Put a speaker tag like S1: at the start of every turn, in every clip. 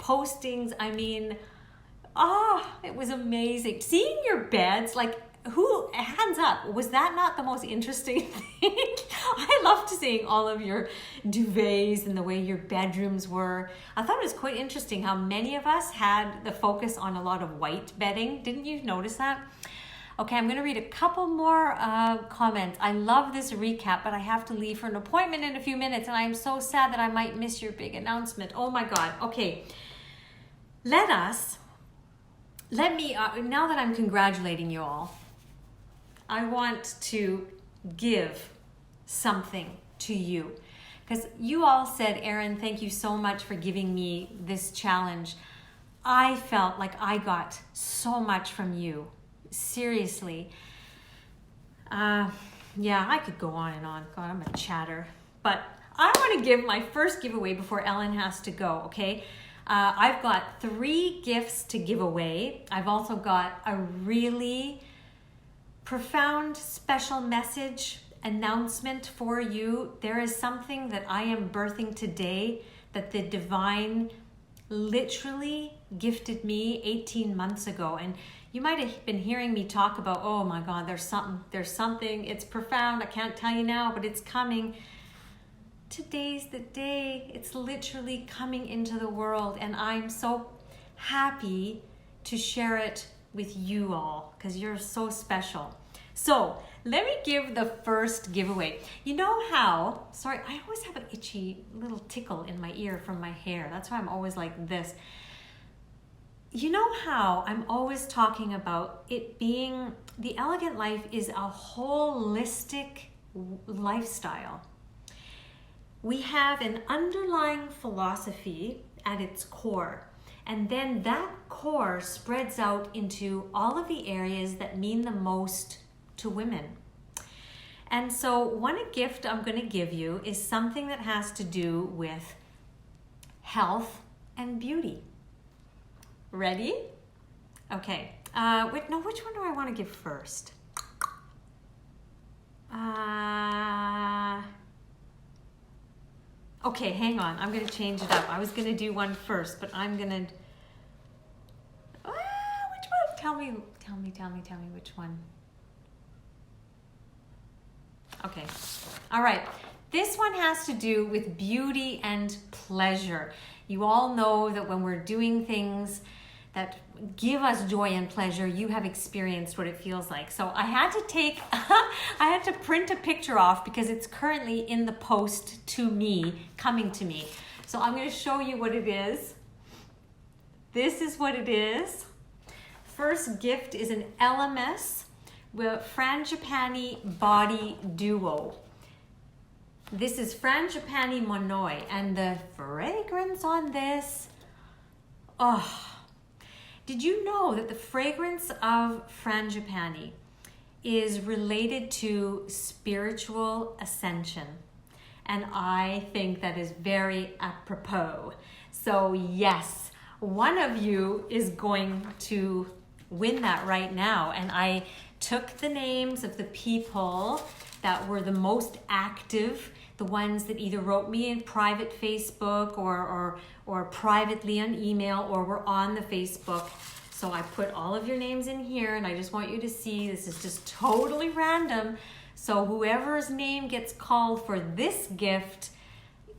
S1: postings. I mean, it was amazing. Seeing your beds, like, hands up, was that not the most interesting thing? I loved seeing all of your duvets and the way your bedrooms were. I thought it was quite interesting how many of us had the focus on a lot of white bedding. Didn't you notice that? Okay, I'm going to read a couple more comments. I love this recap, but I have to leave for an appointment in a few minutes, and I am so sad that I might miss your big announcement. Oh my God. Okay, let me, now that I'm congratulating you all, I want to give something to you, because you all said, Erin, thank you so much for giving me this challenge. I felt like I got so much from you. Seriously. Yeah, I could go on and on. God, I'm a chatter. But I want to give my first giveaway before Ellen has to go, okay? I've got 3 gifts to give away. I've also got a really profound special message announcement for you. There is something that I am birthing today that the divine literally gifted me 18 months ago. And you might have been hearing me talk about, oh my God, there's something, it's profound. I can't tell you now, but it's coming. Today's the day. It's literally coming into the world, and I'm so happy to share it with you all because you're so special. So let me give the first giveaway. You know how, sorry, I always have an itchy little tickle in my ear from my hair. That's why I'm always like this. You know how I'm always talking about it being, the elegant life is a holistic lifestyle. We have an underlying philosophy at its core, and then that core spreads out into all of the areas that mean the most to women. And so one gift I'm going to give you is something that has to do with health and beauty. Ready? Okay. Wait, no, which one do I want to give first? Okay, hang on. I'm going to change it up. I was going to do one first, but I'm going to... which one? Tell me which one. Okay. All right. This one has to do with beauty and pleasure. You all know that when we're doing things that give us joy and pleasure, you have experienced what it feels like. So I had to print a picture off because it's currently in the post to me, coming to me. So I'm going to show you what it is. This is what it is. First gift is an LMS with Frangipani Body Duo. This is Frangipani Monoi, and the fragrance on this, did you know that the fragrance of Frangipani is related to spiritual ascension? And I think that is very apropos. So yes, one of you is going to win that right now. And I took the names of the people that were the most active, the ones that either wrote me in private Facebook or privately on email or were on the Facebook. So I put all of your names in here, and I just want you to see this is just totally random. So whoever's name gets called for this gift,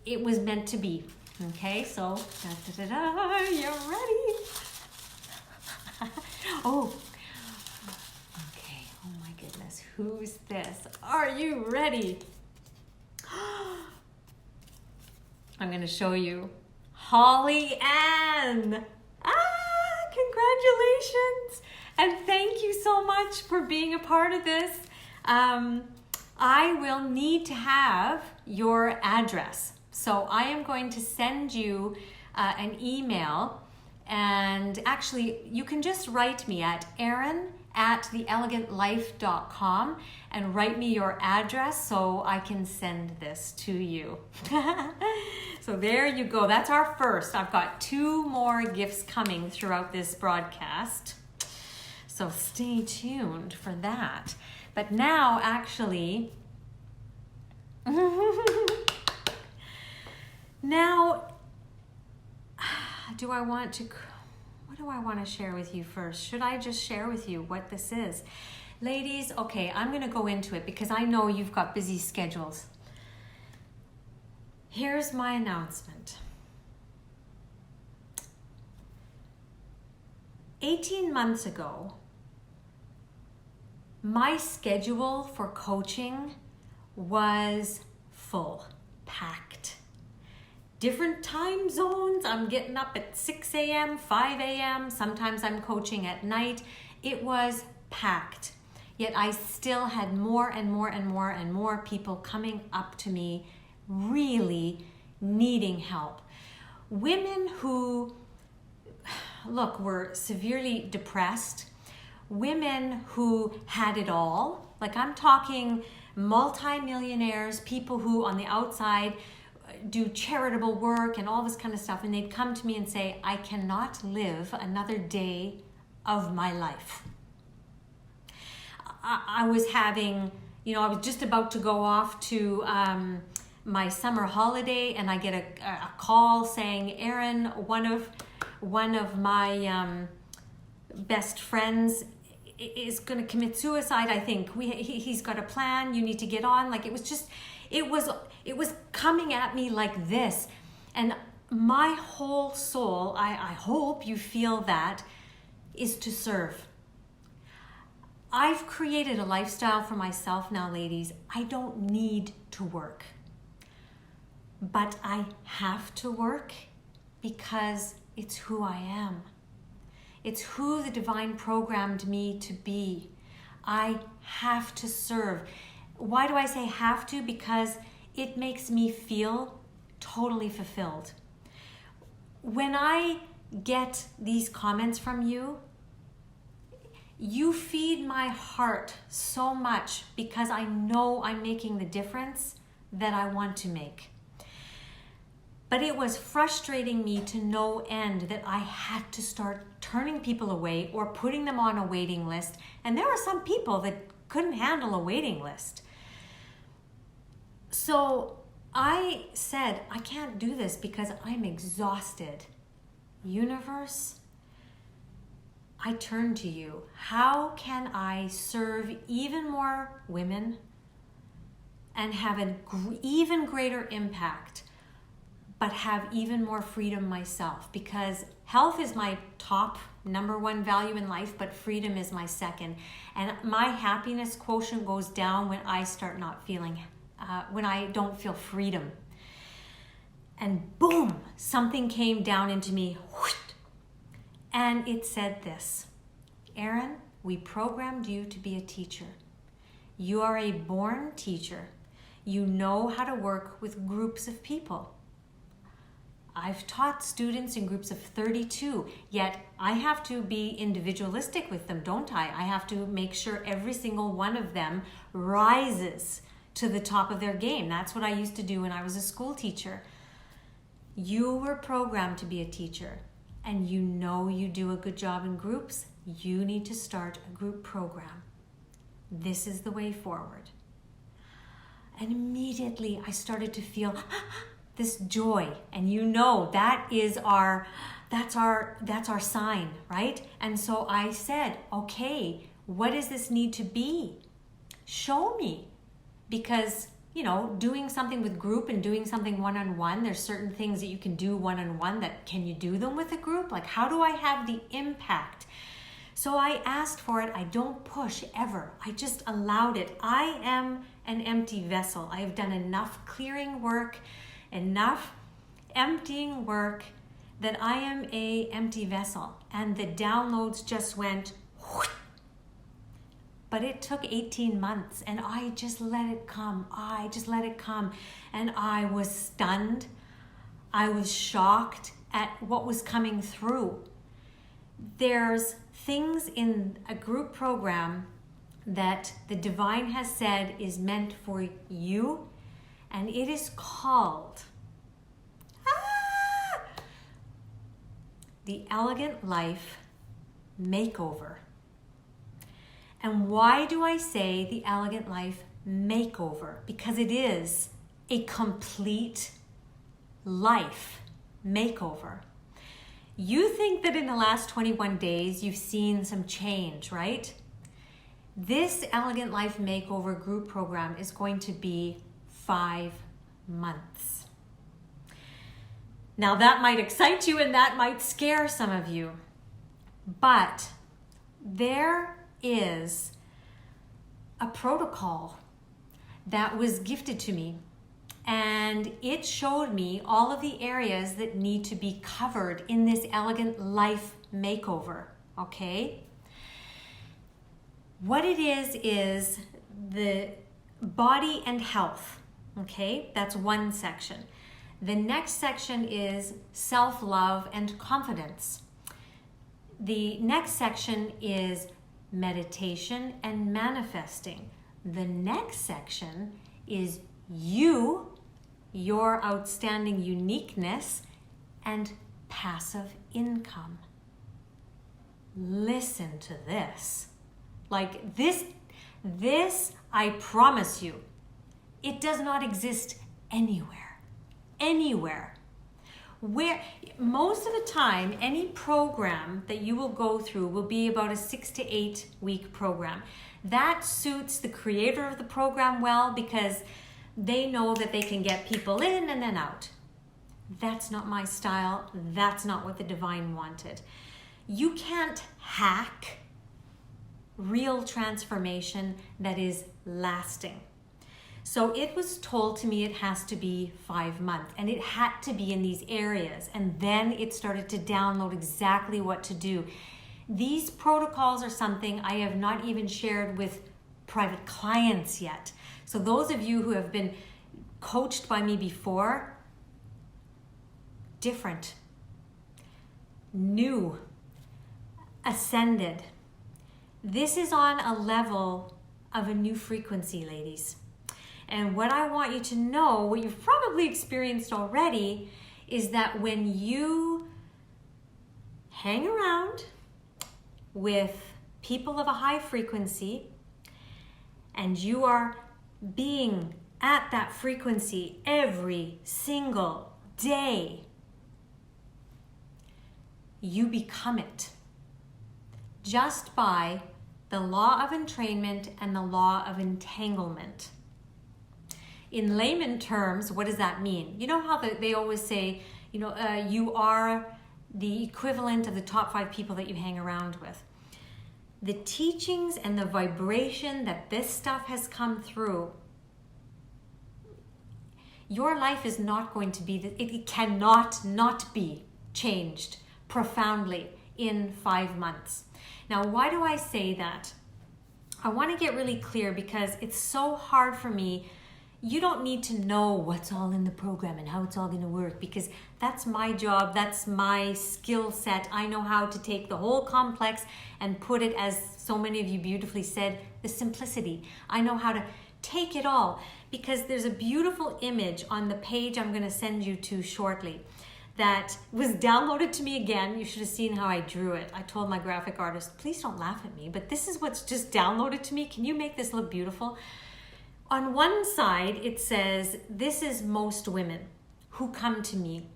S1: it was meant to be. Okay, so you're ready. Oh, okay, oh my goodness, who's this? Are you ready? I'm going to show you Holly Ann. Congratulations. And thank you so much for being a part of this. I will need to have your address. So I am going to send you an email, and actually you can just write me at erin@theelegantlife.com and write me your address so I can send this to you. So there you go. That's our first. I've got 2 more gifts coming throughout this broadcast. So stay tuned for that. But now actually, now what do I want to share with you first? Should I just share with you what this is? Ladies, okay, I'm going to go into it because I know you've got busy schedules. Here's my announcement. 18 months ago, my schedule for coaching was full, packed. Different time zones. I'm getting up at 6 a.m., 5 a.m. Sometimes I'm coaching at night. It was packed. Yet I still had more and more and more and more people coming up to me really needing help. Women who, look, were severely depressed. Women who had it all. Like I'm talking multi-millionaires, people who on the outside do charitable work and all this kind of stuff. And they'd come to me and say, I cannot live another day of my life. I was having, I was just about to go off to my summer holiday, and I get a call saying, Erin, one of my best friends is going to commit suicide. I think he's got a plan. You need to get on. Like it was coming at me like this, and my whole soul, I hope you feel that, is to serve. I've created a lifestyle for myself now, ladies. I don't need to work, but I have to work because it's who I am. It's who the divine programmed me to be. I have to serve. Why do I say have to? Because it makes me feel totally fulfilled. When I get these comments from you, you feed my heart so much because I know I'm making the difference that I want to make. But it was frustrating me to no end that I had to start turning people away or putting them on a waiting list. And there are some people that couldn't handle a waiting list. So I said, I can't do this because I'm exhausted. Universe, I turn to you. How can I serve even more women and have an even greater impact, but have even more freedom myself? Because health is my top number one value in life, but freedom is my second. And my happiness quotient goes down when I start not feeling, when I don't feel freedom. And boom, something came down into me. And it said this, Erin, we programmed you to be a teacher. You are a born teacher. You know how to work with groups of people. I've taught students in groups of 32, yet I have to be individualistic with them, don't I? I have to make sure every single one of them rises to the top of their game. That's what I used to do when I was a school teacher. You were programmed to be a teacher, and you know you do a good job in groups. You need to start a group program. This is the way forward. And immediately I started to feel this joy, and that's our sign, right? And so I said, okay, what does this need to be? Show me. Because doing something with group and doing something one-on-one, there's certain things that you can do one-on-one that can you do them with a group? Like, how do I have the impact? So I asked for it. I don't push ever. I just allowed it. I am an empty vessel. I have done enough clearing work, enough emptying work, that I am a empty vessel. And the downloads just went whoosh. But it took 18 months, and I just let it come. And I was stunned. I was shocked at what was coming through. There's things in a group program that the divine has said is meant for you, and it is called the Elegant Life Makeover. And why do I say the Elegant Life Makeover? Because it is a complete life makeover. You think that in the last 21 days, you've seen some change, right? This Elegant Life Makeover group program is going to be 5 months. Now that might excite you and that might scare some of you, but there is a protocol that was gifted to me, and it showed me all of the areas that need to be covered in this Elegant Life Makeover, okay? What it is the body and health, okay? That's one section. The next section is self-love and confidence. The next section is meditation and manifesting. The next section is you, your outstanding uniqueness, and passive income. Listen to this. Like this, I promise you, it does not exist anywhere. Anywhere. Where most of the time, any program that you will go through will be about a 6 to 8 week program. That suits the creator of the program well because they know that they can get people in and then out. That's not my style. That's not what the divine wanted. You can't hack real transformation that is lasting. So it was told to me it has to be 5 months, and it had to be in these areas. And then it started to download exactly what to do. These protocols are something I have not even shared with private clients yet. So those of you who have been coached by me before, different, new, ascended. This is on a level of a new frequency, ladies. And what I want you to know, what you've probably experienced already, is that when you hang around with people of a high frequency and you are being at that frequency every single day, you become it just by the law of entrainment and the law of entanglement. In layman terms, what does that mean? You know how they always say, you are the equivalent of the top 5 people that you hang around with. The teachings and the vibration that this stuff has come through, your life is not going to be, it cannot not be changed profoundly in 5 months. Now, why do I say that? I want to get really clear because it's so hard for me. You don't need to know what's all in the program and how it's all going to work, because that's my job, that's my skill set. I know how to take the whole complex and put it, as so many of you beautifully said, the simplicity. I know how to take it all, because there's a beautiful image on the page I'm going to send you to shortly that was downloaded to me again. You should have seen how I drew it. I told my graphic artist, please don't laugh at me, but this is what's just downloaded to me. Can you make this look beautiful? On one side, it says, this is most women who come to me.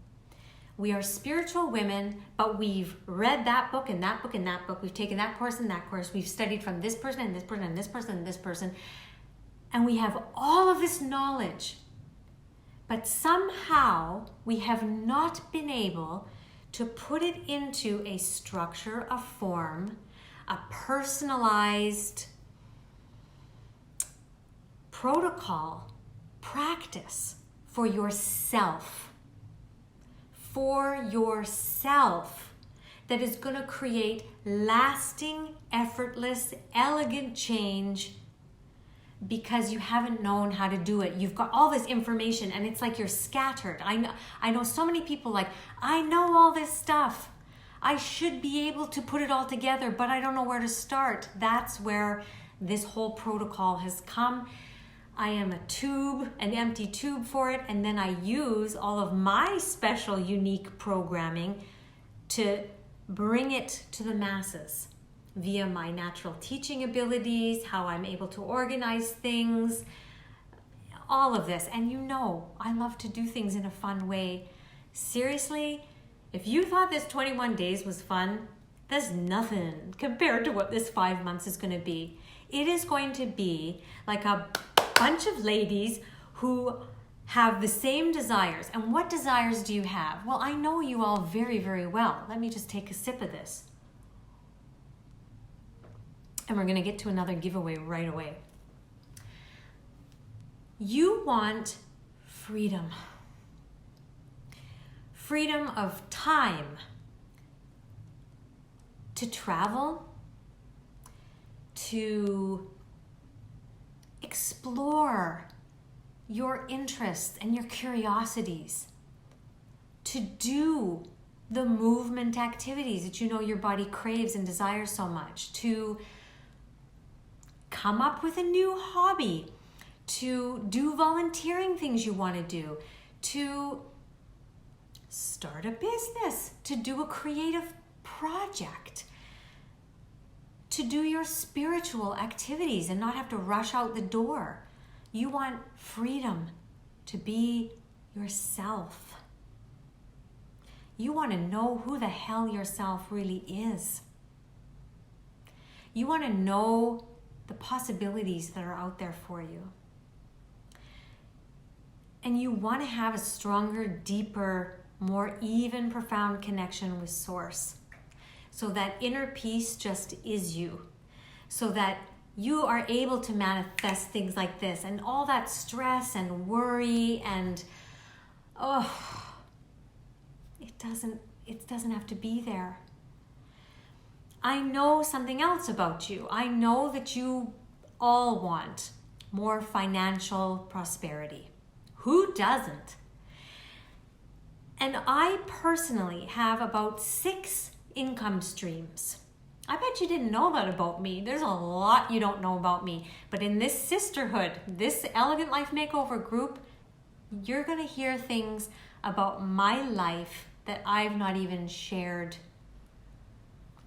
S1: We are spiritual women, but we've read that book and that book and that book. We've taken that course and that course. We've studied from this person and this person and this person and this person. And we have all of this knowledge. But somehow we have not been able to put it into a structure, a form, a personalized protocol, practice for yourself. For yourself, that is going to create lasting, effortless, elegant change, because you haven't known how to do it. You've got all this information and it's like you're scattered. I know so many people like, I know all this stuff. I should be able to put it all together, but I don't know where to start. That's where this whole protocol has come. I am a tube, an empty tube for it, and then I use all of my special, unique programming to bring it to the masses via my natural teaching abilities, how I'm able to organize things, all of this. And I love to do things in a fun way. Seriously, If you thought this 21 days was fun, there's nothing compared to what this 5 months is going to be. It is going to be like a bunch of ladies who have the same desires. And what desires do you have? Well, I know you all very, very well. Let me just take a sip of this. And we're going to get to another giveaway right away. You want freedom. Freedom of time to travel, to explore your interests and your curiosities, to do the movement activities that you know your body craves and desires so much, to come up with a new hobby, to do volunteering things you want to do, to start a business, to do a creative project, to do your spiritual activities and not have to rush out the door. You want freedom to be yourself. You want to know who the hell yourself really is. You want to know the possibilities that are out there for you. And you want to have a stronger, deeper, more even, profound connection with Source. So that inner peace just is you. So that you are able to manifest things like this, and all that stress and worry and it doesn't have to be there. I know something else about you. I know that you all want more financial prosperity. Who doesn't? And I personally have about 6 income streams. I bet you didn't know that about me. There's a lot you don't know about me. But in this sisterhood, this Elegant Life Makeover group, you're going to hear things about my life that I've not even shared.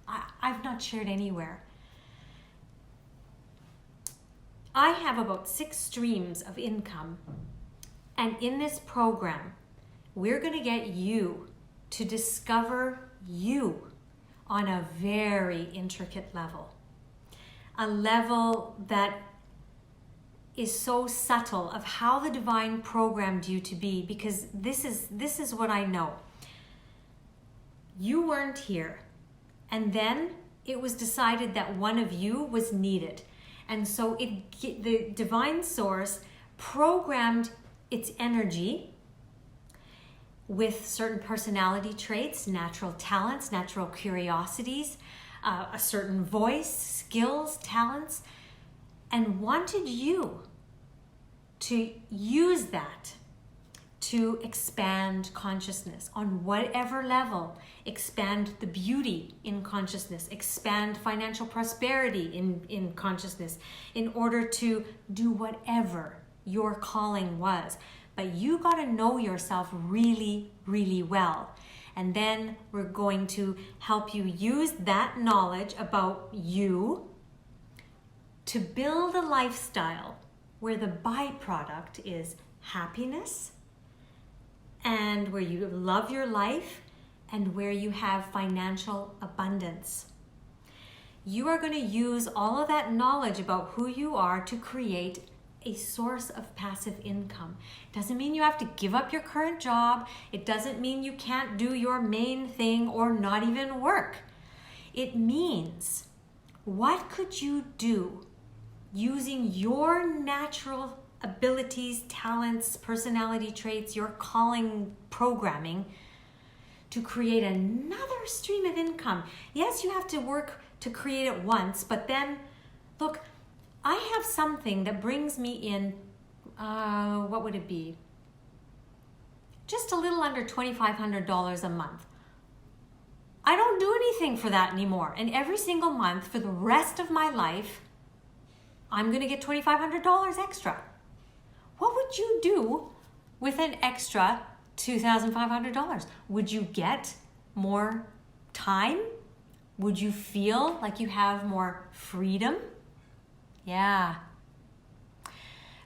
S1: I've not shared anywhere. I have about 6 streams of income. And in this program, we're going to get you to discover you on a very intricate level. A level that is so subtle of how the divine programmed you to be, because this is what I know. You weren't here, and then it was decided that one of you was needed. And so the divine source programmed its energy with certain personality traits, natural talents, natural curiosities, a certain voice, skills, talents, and wanted you to use that to expand consciousness on whatever level, expand the beauty in consciousness, expand financial prosperity in consciousness, in order to do whatever your calling was. But you got to know yourself really, really well. And then we're going to help you use that knowledge about you to build a lifestyle where the byproduct is happiness, and where you love your life, and where you have financial abundance. You are going to use all of that knowledge about who you are to create a source of passive income. It doesn't mean you have to give up your current job. It doesn't mean you can't do your main thing or not even work. It means, what could you do using your natural abilities, talents, personality traits, your calling programming to create another stream of income? Yes, you have to work to create it once, but then, look, I have something that brings me in, what would it be? Just a little under $2,500 a month. I don't do anything for that anymore. And every single month for the rest of my life, I'm going to get $2,500 extra. What would you do with an extra $2,500? Would you get more time? Would you feel like you have more freedom? Yeah.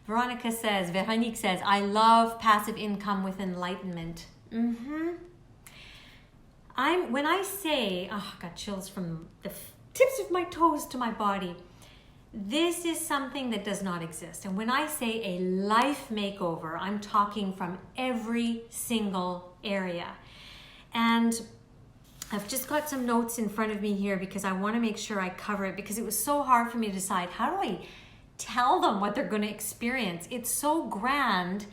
S1: Veronique says, I love passive income with enlightenment. when I say, oh, I got chills from the tips of my toes to my body. This is something that does not exist. And when I say a life makeover, I'm talking from every single area. And I've just got some notes in front of me here because I want to make sure I cover it, because it was so hard for me to decide, how do I tell them what they're going to experience? It's so grand,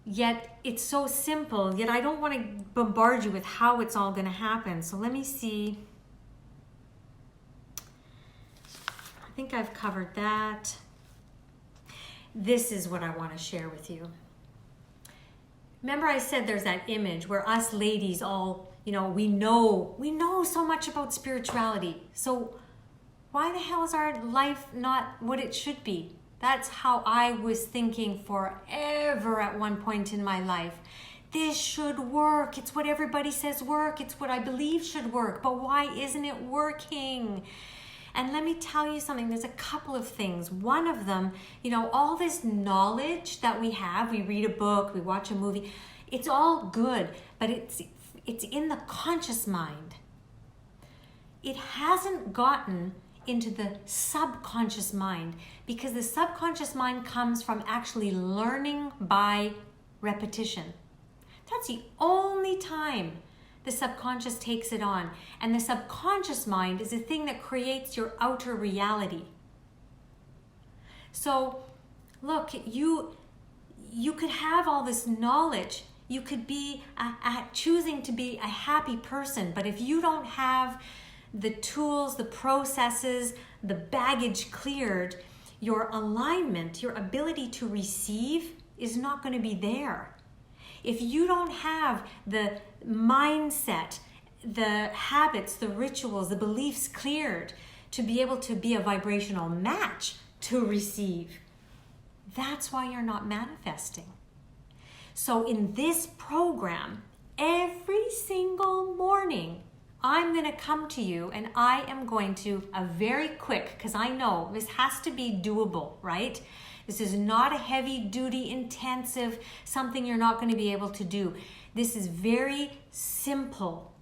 S1: yet it's so simple, yet I don't want to bombard you with how it's all going to happen. So let me see. I think I've covered that. This is what I want to share with you. Remember I said there's that image where us ladies all, we know so much about spirituality. So why the hell is our life not what it should be? That's how I was thinking forever at one point in my life. This should work. It's what everybody says work. It's what I believe should work. But why isn't it working? And let me tell you something, there's a couple of things. One of them, all this knowledge that we have, we read a book, we watch a movie, it's all good, but it's in the conscious mind. It hasn't gotten into the subconscious mind, because the subconscious mind comes from actually learning by repetition. That's the only time the subconscious takes it on. And the subconscious mind is the thing that creates your outer reality. So look, you could have all this knowledge. You could be choosing to be a happy person, but if you don't have the tools, the processes, the baggage cleared, your alignment, your ability to receive is not going to be there. If you don't have the mindset, the habits, the rituals, the beliefs cleared to be able to be a vibrational match to receive, that's why you're not manifesting. So in this program, every single morning, I'm going to come to you and I am going to, very quick, because I know this has to be doable, right? This is not a heavy duty, intensive, something you're not going to be able to do. This is very simple,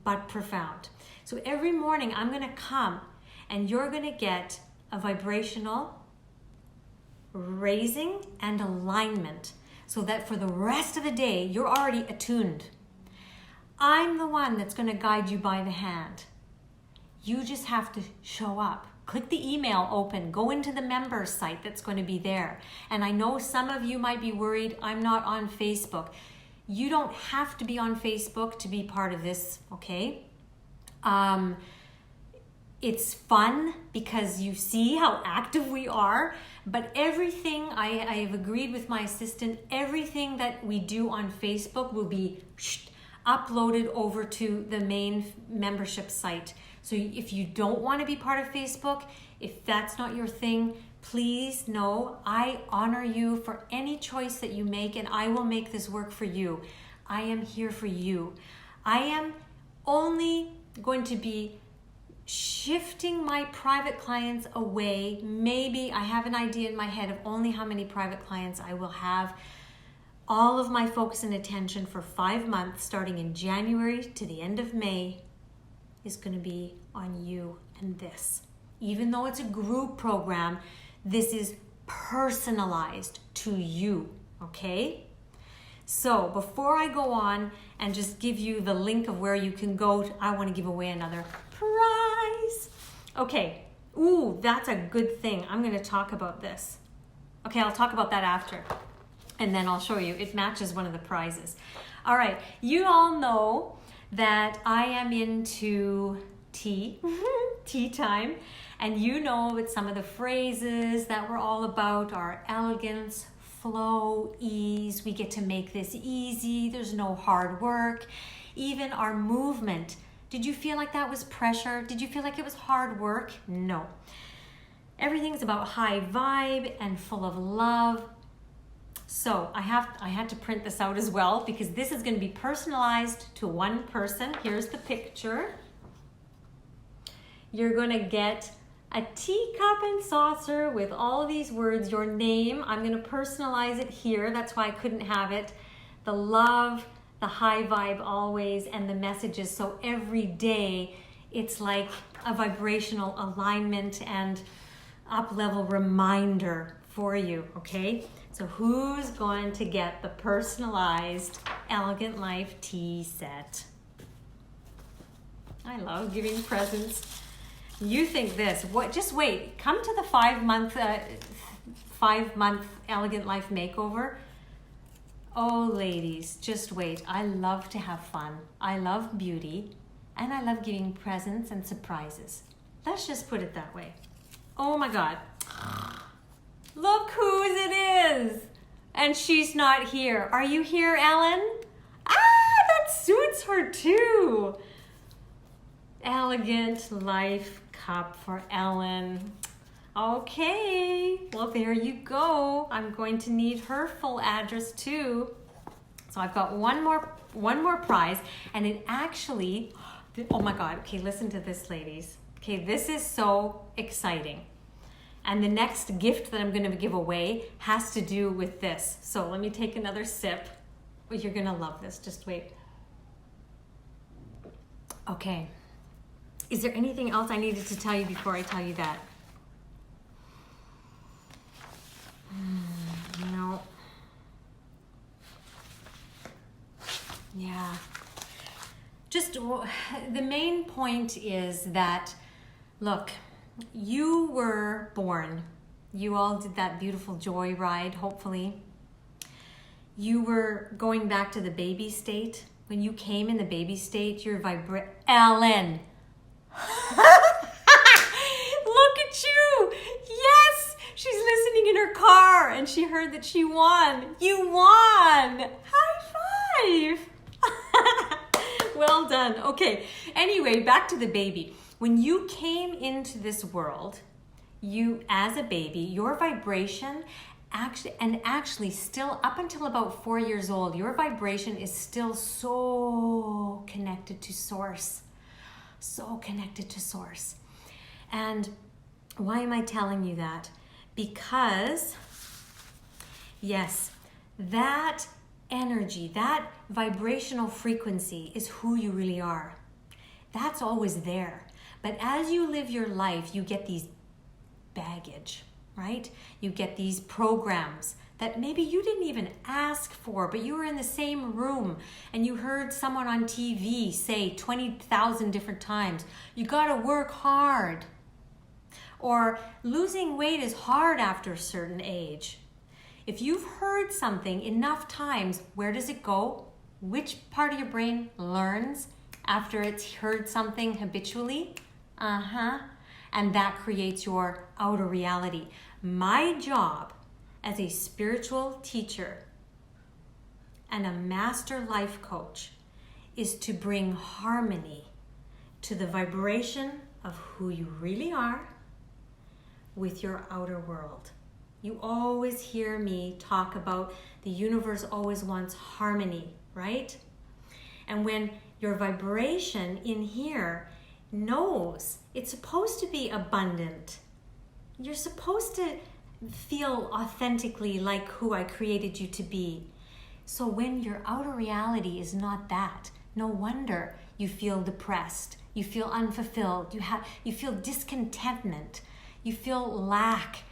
S1: but profound. So every morning I'm going to come and you're going to get a vibrational raising and alignment so that for the rest of the day, you're already attuned. I'm the one that's going to guide you by the hand. You just have to show up. Click the email open, go into the members site that's going to be there. And I know some of you might be worried, I'm not on Facebook. You don't have to be on Facebook to be part of this, okay? It's fun because you see how active we are, but everything, I have agreed with my assistant, everything that we do on Facebook will be uploaded over to the main membership site. So if you don't want to be part of Facebook, if that's not your thing, please know I honor you for any choice that you make, and I will make this work for you. I am here for you. I am only going to be shifting my private clients away. Maybe I have an idea in my head of only how many private clients I will have. All of my focus and attention for 5 months, starting in January to the end of May, is going to be on you and this. Even though it's a group program, this is personalized to you, okay? So before I go on and just give you the link of where you can go, I want to give away another prize. Okay, ooh, that's a good thing. I'm going to talk about this. Okay, I'll talk about that after. And then I'll show you. It matches one of the prizes. All right, you all know that I am into tea, tea time. And you know that some of the phrases that we're all about are elegance, flow, ease. We get to make this easy. There's no hard work. Even our movement. Did you feel like that was pressure? Did you feel like it was hard work? No. Everything's about high vibe and full of love. So I had to print this out as well because this is going to be personalized to one person. Here's the picture. You're going to get a teacup and saucer with all of these words, your name. I'm going to personalize it here. That's why I couldn't have it. The love, the high vibe always and the messages. So every day it's like a vibrational alignment and up-level reminder for you, okay? So who's going to get the personalized Elegant Life tea set? I love giving presents. You think this, what? Just wait, come to the 5-month Elegant Life Makeover. Oh, ladies, just wait. I love to have fun. I love beauty, and I love giving presents and surprises. Let's just put it that way. Oh my God. Look whose it is. And she's not here. Are you here, Ellen? That suits her too. Elegant Life cup for Ellen. Okay, well, there you go. I'm going to need her full address too. So I've got one more prize, and it actually, oh my God, okay, listen to this, ladies. Okay, this is so exciting. And the next gift that I'm gonna give away has to do with this. So let me take another sip. Well, you're gonna love this, just wait. Okay, is there anything else I needed to tell you before I tell you that? No. Yeah. Just the main point is that, look, you were born. You all did that beautiful joy ride, hopefully. You were going back to the baby state. When you came in the baby state, you're Ellen! Look at you! Yes! She's listening in her car and she heard that she won. You won! High five! Well done. Okay, anyway, back to the baby. When you came into this world, you, as a baby, your vibration actually still up until about 4 years old, your vibration is still so connected to source. So connected to source. And why am I telling you that? Because, yes, that energy, that vibrational frequency is who you really are. That's always there. But as you live your life, you get these baggage, right? You get these programs that maybe you didn't even ask for, but you were in the same room and you heard someone on TV say 20,000 different times, you gotta work hard. Or losing weight is hard after a certain age. If you've heard something enough times, where does it go? Which part of your brain learns after it's heard something habitually? And that creates your outer reality. My job as a spiritual teacher and a master life coach is to bring harmony to the vibration of who you really are with your outer world. You always hear me talk about the universe always wants harmony, right? And when your vibration in here knows it's supposed to be abundant, you're supposed to feel authentically like who I created you to be. So when your outer reality is not that, no wonder you feel depressed, you feel unfulfilled, you feel discontentment, you feel lack.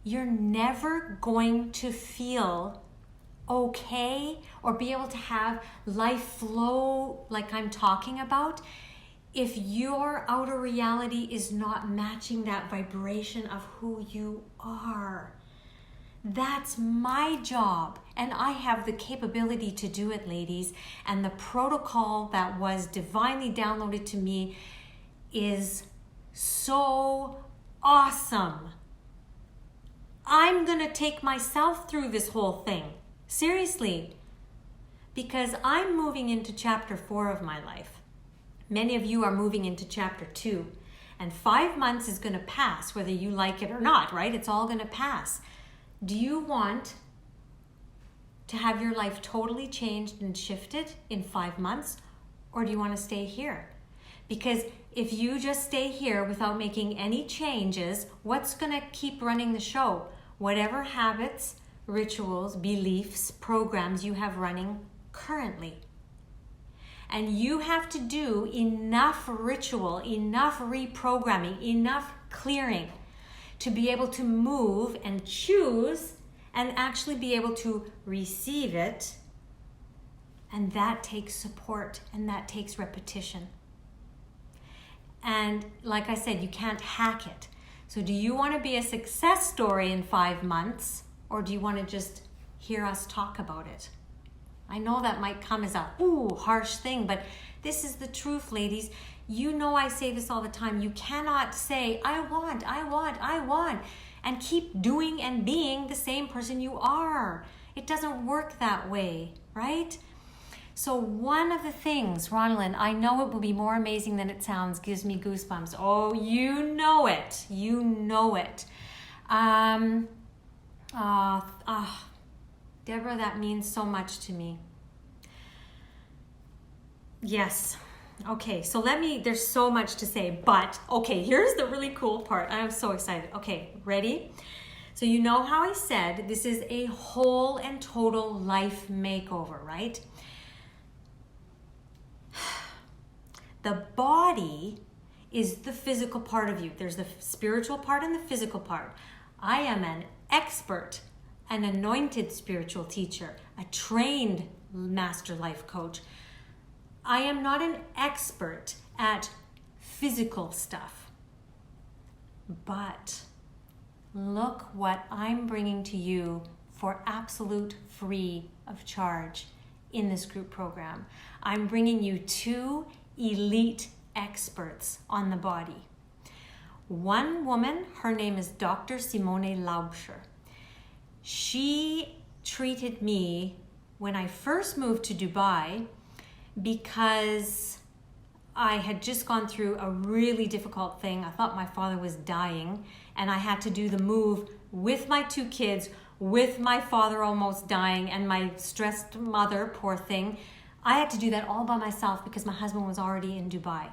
S1: You're never going to feel okay or be able to have life flow like I'm talking about if your outer reality is not matching that vibration of who you are. That's my job, and I have the capability to do it, ladies. And the protocol that was divinely downloaded to me is so awesome. I'm gonna take myself through this whole thing, seriously, because I'm moving into chapter 4 of my life. Many of you are moving into chapter 2, and 5 months is gonna pass, whether you like it or not, right? It's all gonna pass. Do you want to have your life totally changed and shifted in 5 months, or do you want to stay here? Because if you just stay here without making any changes, what's going to keep running the show? Whatever habits, rituals, beliefs, programs you have running currently. And you have to do enough ritual, enough reprogramming, enough clearing to be able to move and choose and actually be able to receive it. And that takes support and that takes repetition. And like I said, you can't hack it. So do you want to be a success story in 5 months, or do you want to just hear us talk about it? I know that might come as a harsh thing, but this is the truth, ladies. You know I say this all the time. You cannot say, I want, and keep doing and being the same person you are. It doesn't work that way, right? So one of the things, Ronalyn, I know it will be more amazing than it sounds, gives me goosebumps. Oh, you know it. You know it. Deborah, that means so much to me. Yes. Okay, so there's so much to say, but okay, here's the really cool part. I'm so excited. Okay, ready? So you know how I said this is a whole and total life makeover, right? The body is the physical part of you. There's the spiritual part and the physical part. I am an expert, an anointed spiritual teacher, a trained master life coach. I am not an expert at physical stuff, but look what I'm bringing to you for absolute free of charge in this group program. I'm bringing you 2 elite experts on the body. One woman, her name is Dr. Simone Lobster. She treated me when I first moved to Dubai because I had just gone through a really difficult thing. I thought my father was dying, and I had to do the move with my 2 kids, with my father almost dying, and my stressed mother, poor thing. I had to do that all by myself because my husband was already in Dubai.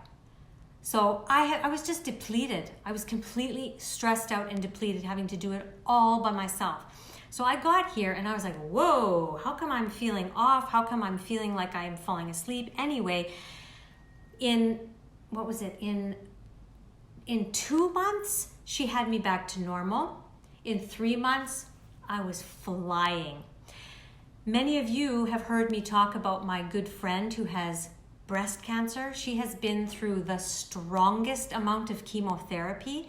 S1: So I was just depleted. I was completely stressed out and depleted, having to do it all by myself. So I got here and I was like, whoa, how come I'm feeling off? How come I'm feeling like I'm falling asleep? Anyway, in 2 months, she had me back to normal. In 3 months, I was flying. Many of you have heard me talk about my good friend who has breast cancer. She has been through the strongest amount of chemotherapy.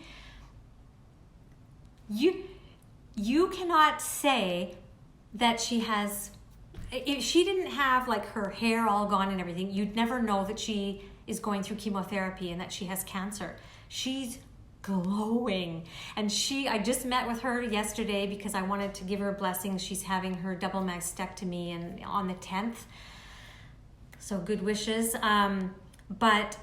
S1: You cannot say that she has, if she didn't have like her hair all gone and everything, you'd never know that she is going through chemotherapy and that she has cancer. She's glowing. And I just met with her yesterday because I wanted to give her blessings. She's having her double mastectomy on the 10th. So good wishes. But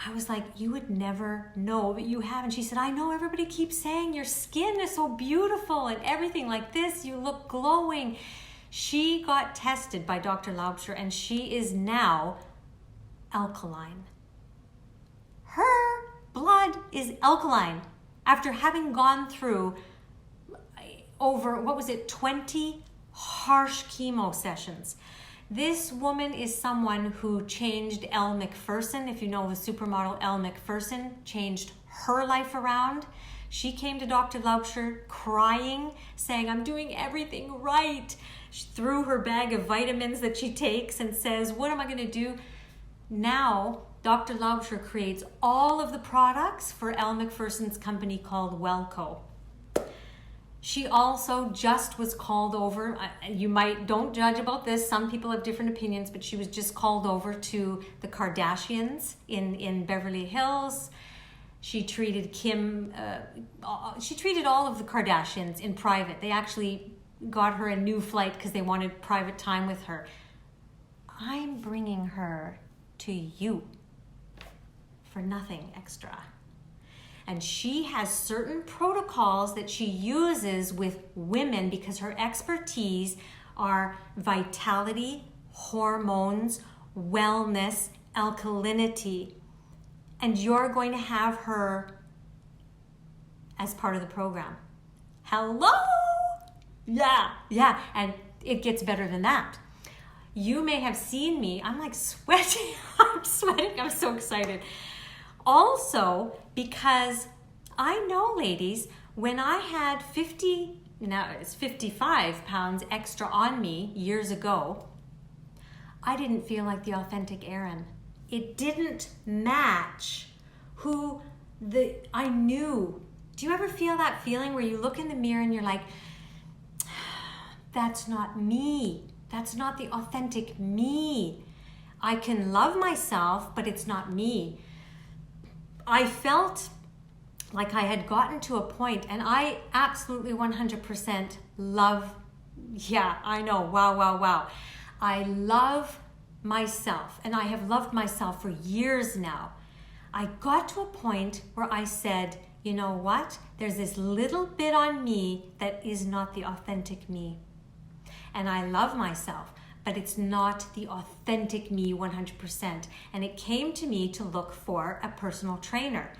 S1: I was like, you would never know, but you have. And she said, I know everybody keeps saying your skin is so beautiful and everything like this. You look glowing. She got tested by Dr. Lobster and she is now alkaline. Her blood is alkaline after having gone through over, 20 harsh chemo sessions. This woman is someone who changed Elle Macpherson. If you know the supermodel Elle Macpherson, changed her life around. She came to Dr. Lobster crying, saying, I'm doing everything right. She threw her bag of vitamins that she takes and says, what am I going to do? Now, Dr. Lobster creates all of the products for Elle Macpherson's company called Wellco. She also just was called over. Don't judge about this. Some people have different opinions, but she was just called over to the Kardashians in Beverly Hills. She treated she treated all of the Kardashians in private. They actually got her a new flight because they wanted private time with her. I'm bringing her to you for nothing extra. And she has certain protocols that she uses with women because her expertise are vitality, hormones, wellness, alkalinity. And you're going to have her as part of the program. Hello? Yeah. And it gets better than that. You may have seen me. I'm like sweating. I'm sweating. I'm so excited. Also, because I know, ladies, when I had 55 pounds extra on me years ago, I didn't feel like the authentic Erin. It didn't match who I knew. Do you ever feel that feeling where you look in the mirror and you're like, that's not me. That's not the authentic me. I can love myself, but it's not me. I felt like I had gotten to a point, and I absolutely 100% love, yeah, I know, wow. I love myself, and I have loved myself for years now. I got to a point where I said, you know what? There's this little bit on me that is not the authentic me. And I love myself, but it's not the authentic me 100%. And it came to me to look for a personal trainer.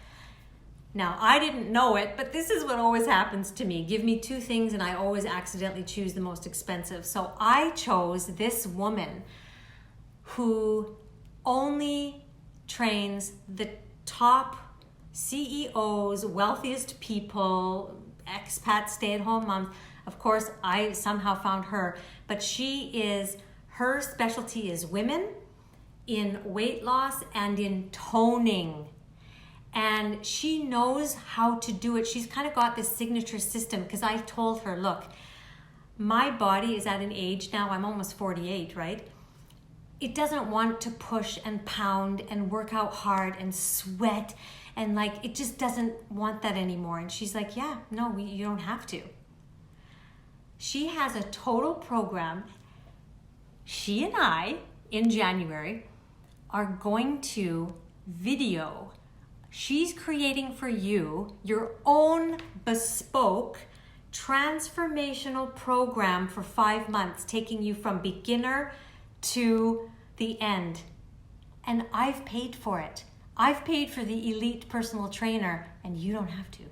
S1: Now, I didn't know it, but this is what always happens to me. Give me two things and I always accidentally choose the most expensive. So I chose this woman who only trains the top CEOs, wealthiest people, expats, stay-at-home moms. Of course, I somehow found her, but her specialty is women in weight loss and in toning. And she knows how to do it. She's kind of got this signature system, because I told her, look, my body is at an age now, I'm almost 48, right? It doesn't want to push and pound and work out hard and sweat, and like, it just doesn't want that anymore. And she's like, yeah, no, you don't have to. She has a total program. She and I, in January, are going to video. She's creating for you your own bespoke transformational program for 5 months, taking you from beginner to the end. And I've paid for it. I've paid for the elite personal trainer, and you don't have to.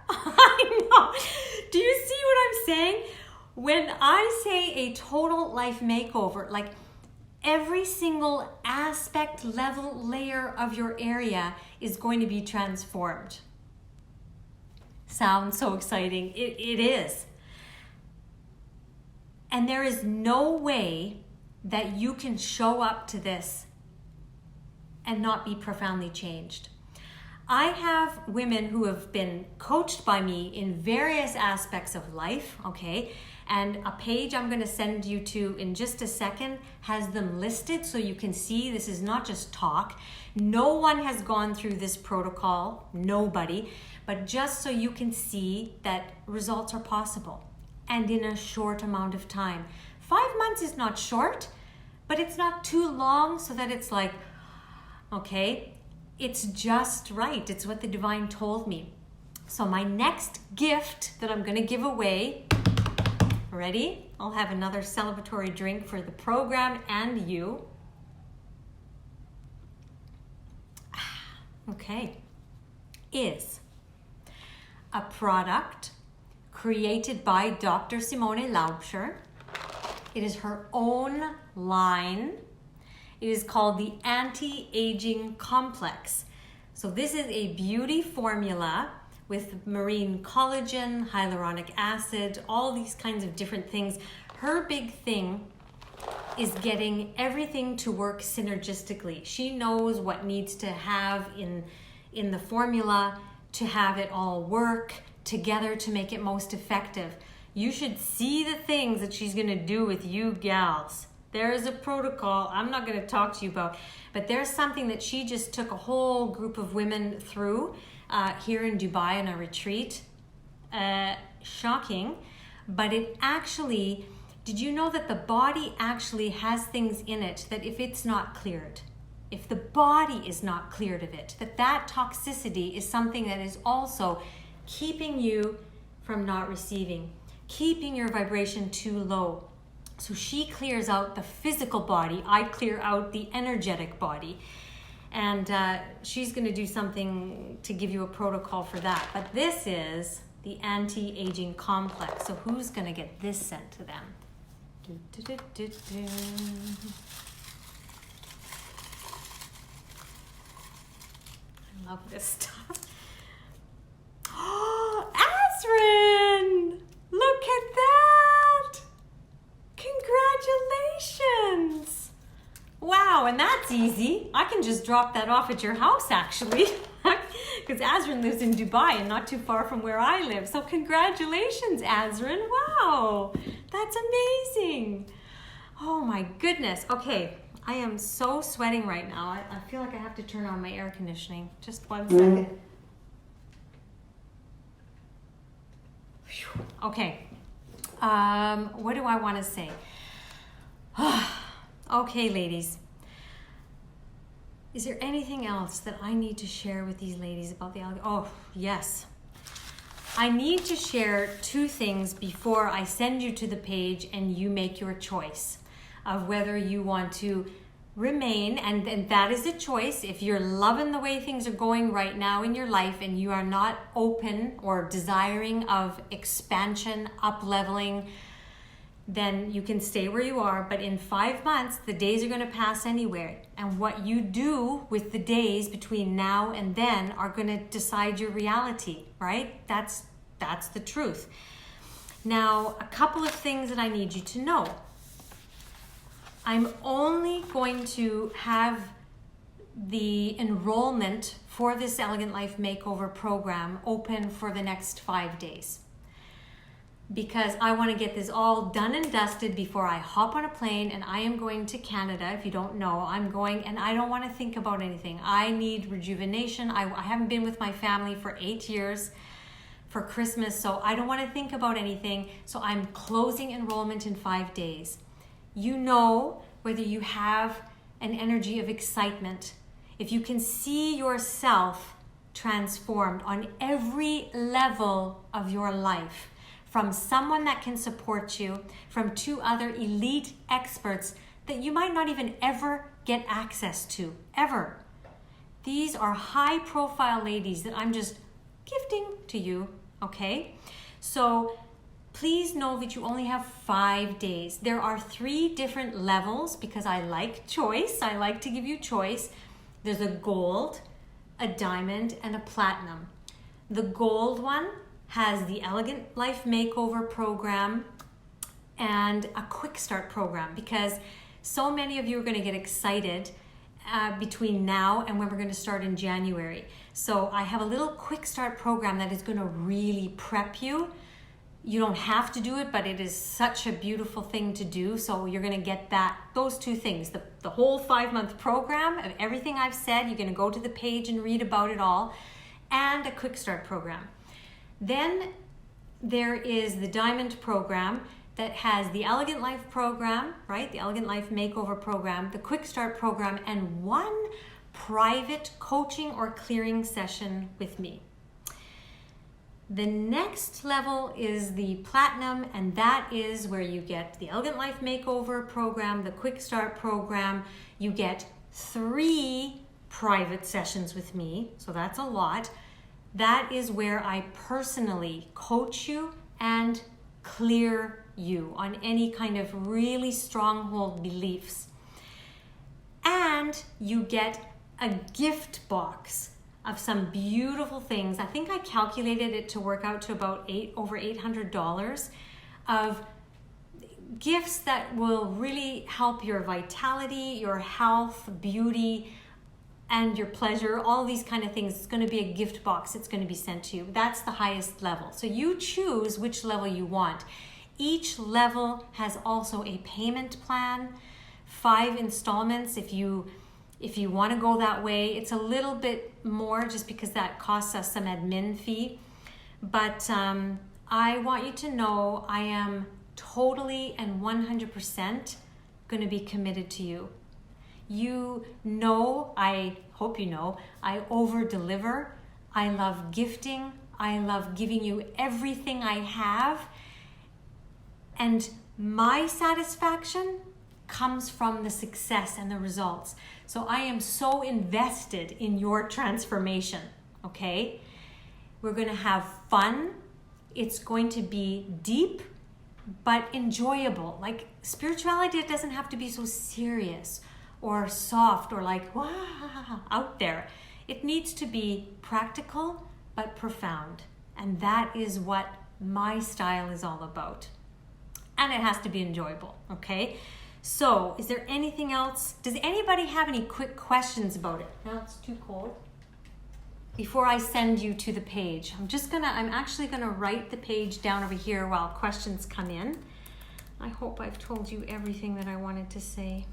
S1: I know. Do you see what I'm saying? When I say a total life makeover, like every single aspect, level, layer of your area is going to be transformed. Sounds so exciting. It is. And there is no way that you can show up to this and not be profoundly changed. I have women who have been coached by me in various aspects of life, okay? And a page I'm going to send you to in just a second has them listed so you can see this is not just talk. No one has gone through this protocol, nobody, but just so you can see that results are possible and in a short amount of time. 5 months is not short, but it's not too long so that it's like, okay, it's just right. It's what the divine told me. So my next gift that I'm going to give away, ready? I'll have another celebratory drink for the program and you. Okay, is a product created by Dr. Simone Lobster. It is her own line. It is called the Anti-Aging Complex. So this is a beauty formula with marine collagen, hyaluronic acid, all these kinds of different things. Her big thing is getting everything to work synergistically. She knows what needs to have in the formula to have it all work together to make it most effective. You should see the things that she's gonna do with you gals. There is a protocol I'm not going to talk to you about, but there's something that she just took a whole group of women through here in Dubai on a retreat. Shocking, but it actually, did you know that the body actually has things in it that if it's not cleared, if the body is not cleared of it, that toxicity is something that is also keeping you from not receiving, keeping your vibration too low. So she clears out the physical body, I clear out the energetic body. And she's going to do something to give you a protocol for that. But this is the Anti-Aging Complex. So who's going to get this sent to them? Do, do, do, do, do. I love this stuff. Oh, Azrin! Look at that! Congratulations! Wow, and that's easy. I can just drop that off at your house, actually. Because Azrin lives in Dubai and not too far from where I live. So congratulations, Azrin. Wow, that's amazing. Oh my goodness. Okay, I am so sweating right now. I feel like I have to turn on my air conditioning. Just 1 second. Okay. What do I want to say? Okay, ladies. Is there anything else that I need to share with these ladies about the algae? Oh, yes. I need to share 2 things before I send you to the page and you make your choice of whether you want to remain, and that is a choice. If you're loving the way things are going right now in your life and you are not open or desiring of expansion, up-leveling, then you can stay where you are. But in 5 months, the days are going to pass anywhere. And what you do with the days between now and then are going to decide your reality, right? That's the truth. Now, a couple of things that I need you to know. I'm only going to have the enrollment for this Elegant Life Makeover program open for the next 5 days, because I want to get this all done and dusted before I hop on a plane, and I am going to Canada. If you don't know, I'm going, and I don't want to think about anything. I need rejuvenation. I haven't been with my family for 8 years for Christmas, so I don't want to think about anything. So I'm closing enrollment in 5 days. You know whether you have an energy of excitement, if you can see yourself transformed on every level of your life, from someone that can support you, from 2 other elite experts that you might not even ever get access to, ever. These are high profile ladies that I'm just gifting to you, okay? So please know that you only have 5 days. There are 3 different levels because I like choice. I like to give you choice. There's a gold, a diamond, and a platinum. The gold one has the Elegant Life Makeover program and a quick start program, because so many of you are going to get excited between now and when we're going to start in January. So I have a little quick start program that is going to really prep you. You don't have to do it, but it is such a beautiful thing to do. So you're going to get those 2 things, the whole 5-month program of everything I've said. You're going to go to the page and read about it all, and a quick start program. Then there is the Diamond program that has the Elegant Life program, right? The Elegant Life Makeover program, the Quick Start program, and 1 private coaching or clearing session with me. The next level is the Platinum, and that is where you get the Elegant Life Makeover program, the Quick Start program. You get 3 private sessions with me, so that's a lot. That is where I personally coach you and clear you on any kind of really stronghold beliefs. And you get a gift box of some beautiful things. I think I calculated it to work out to about over $800 of gifts that will really help your vitality, your health, beauty, and your pleasure, all these kind of things. It's going to be a gift box. It's going to be sent to you. That's the highest level. So you choose which level you want. Each level has also a payment plan, 5 installments if you want to go that way. It's a little bit more just because that costs us some admin fee. But I want you to know I am totally and 100% going to be committed to you. You know, I hope you know, I over-deliver. I love gifting. I love giving you everything I have. And my satisfaction comes from the success and the results. So I am so invested in your transformation, okay? We're going to have fun. It's going to be deep but enjoyable. Like spirituality, it doesn't have to be so serious or soft or like, wow, out there. It needs to be practical, but profound. And that is what my style is all about. And it has to be enjoyable, okay? So, is there anything else? Does anybody have any quick questions about it? No, it's too cold. Before I send you to the page, I'm actually gonna write the page down over here while questions come in. I hope I've told you everything that I wanted to say.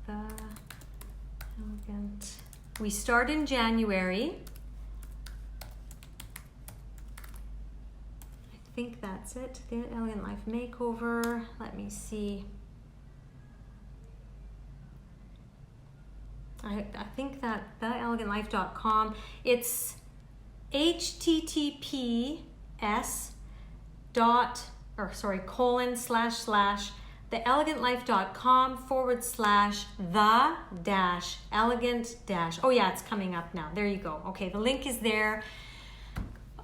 S1: The Elegant. We start in January. I think that's it. The Elegant Life Makeover. Let me see. I think that theelegantlife.com. It's https://theelegantlife.com/the-elegant- oh yeah, it's coming up now. There you go. Okay, the link is there.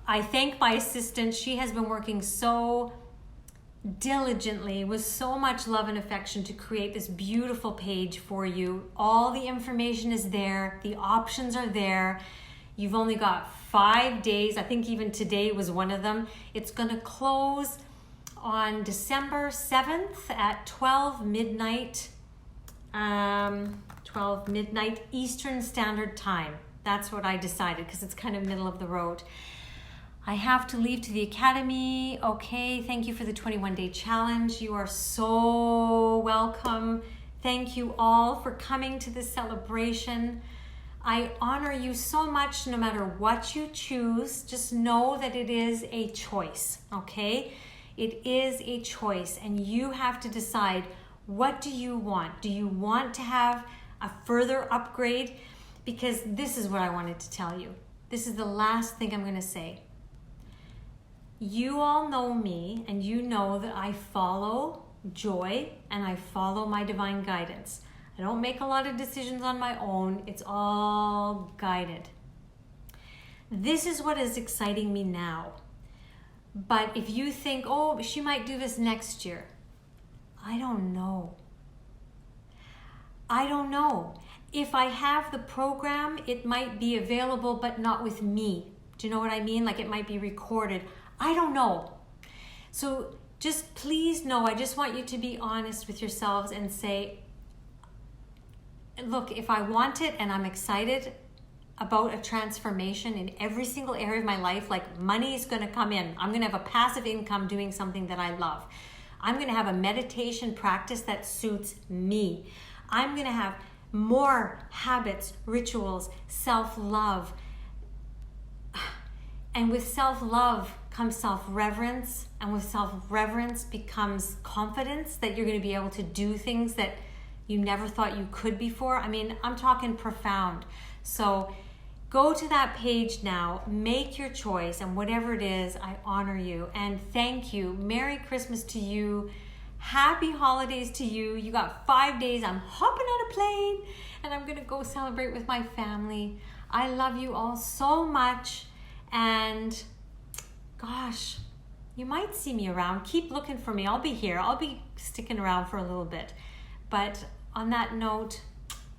S1: I thank my assistant. She has been working so diligently with so much love and affection to create this beautiful page for you. All the information is there. The options are there. You've only got 5 days. I think even today was one of them. It's going to close on December 7th at 12 midnight Eastern Standard Time. That's what I decided because it's kind of middle of the road. I have to leave to the academy. Okay, thank you for the 21-day challenge. You are so welcome. Thank you all for coming to this celebration. I honor you so much no matter what you choose. Just know that it is a choice, okay? It is a choice and you have to decide, what do you want? Do you want to have a further upgrade? Because this is what I wanted to tell you. This is the last thing I'm going to say. You all know me and you know that I follow joy and I follow my divine guidance. I don't make a lot of decisions on my own. It's all guided. This is what is exciting me now. But if you think, oh, she might do this next year, I don't know. I don't know. If I have the program, it might be available, but not with me. Do you know what I mean? Like it might be recorded. I don't know. So just please know, I just want you to be honest with yourselves and say, look, if I want it and I'm excited about a transformation in every single area of my life, like money is going to come in. I'm going to have a passive income doing something that I love. I'm going to have a meditation practice that suits me. I'm going to have more habits, rituals, self-love. And with self-love comes self-reverence, and with self-reverence becomes confidence that you're going to be able to do things that you never thought you could before. I mean, I'm talking profound. So go to that page now, make your choice, and whatever it is, I honor you and thank you. Merry Christmas to you. Happy holidays to you. You got 5 days. I'm hopping on a plane and I'm going to go celebrate with my family. I love you all so much. And gosh, you might see me around. Keep looking for me. I'll be here. I'll be sticking around for a little bit. But on that note,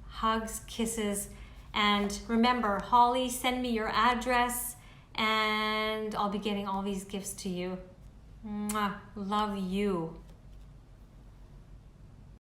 S1: hugs, kisses, and remember, Holly, send me your address and I'll be getting all these gifts to you. Mwah. Love you.